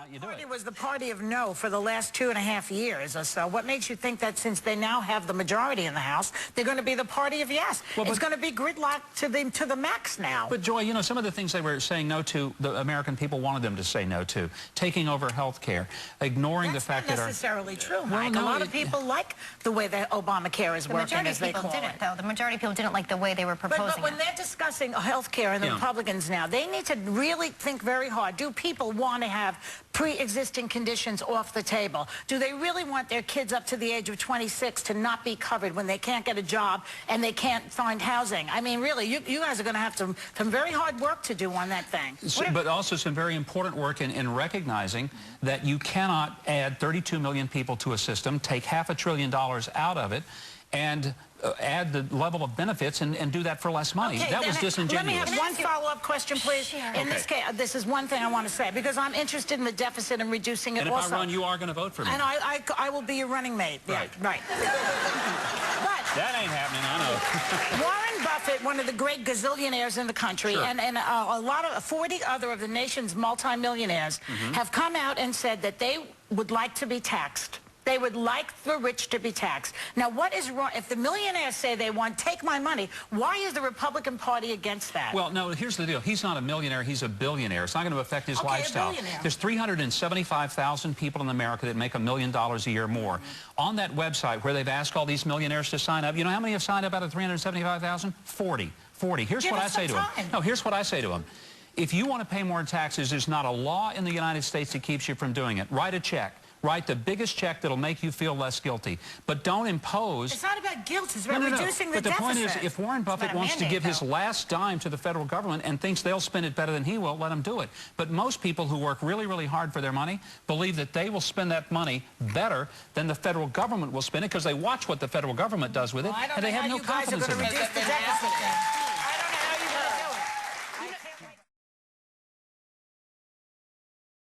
not you do it. It was the party of no for the last 2.5 years or so. What makes you think that since they now have the majority in the House, they're going to be the party of yes? Well, it's going to be gridlock to the max now. But Joy, you know, some of the things they were saying no to, the American people wanted them to say no to. Taking over health care, ignoring the fact that... That's not necessarily true, Mike. Well, no, a lot of people like the way that Obamacare is working, as they call it. The majority of people didn't, though. The majority of people didn't like the way they were proposing But when they're discussing health care and the Republicans now, they need to really think very hard. Do people want to have pre-existing conditions off the table? Do they really want their kids up to the age of 26 to not be covered when they can't get a job and they can't find housing? I mean, really, you guys are going to have some very hard work to do on that thing. But also some very important work in recognizing that you cannot add 32 million people to a system, take $500 billion out of it, and add the level of benefits and do that for less money. Okay, that was disingenuous. Let me have one follow-up question, please. Sure. In this case, this is one thing I want to say, because I'm interested in the deficit and reducing it and if also. I run, you are going to vote for me. And I will be your running mate. Right. Yeah, right. But that ain't happening, I know. Warren Buffett, one of the great gazillionaires in the country, sure. and a lot of 40 other of the nation's multimillionaires have come out and said that they would like to be taxed. They would like the rich to be taxed. Now, what is wrong? If the millionaires say they want, take my money, why is the Republican Party against that? Well, no, here's the deal. He's not a millionaire. He's a billionaire. It's not going to affect his lifestyle. There's 375,000 people in America that make $1 million a year more. On that website where they've asked all these millionaires to sign up, you know how many have signed up out of 375,000? 40. Here's what I say to them. No, here's what I say to them. If you want to pay more taxes, there's not a law in the United States that keeps you from doing it. Write a check. Write the biggest check that'll make you feel less guilty. But don't impose... It's not about guilt. It's about reducing the deficit. But the point is, if Warren Buffett wants to give his last dime to the federal government and thinks they'll spend it better than he will, let him do it. But most people who work really, really hard for their money believe that they will spend that money better than the federal government will spend it because they watch what the federal government does with it, and they have no confidence in it. I don't know how you guys are going to reduce the deficit.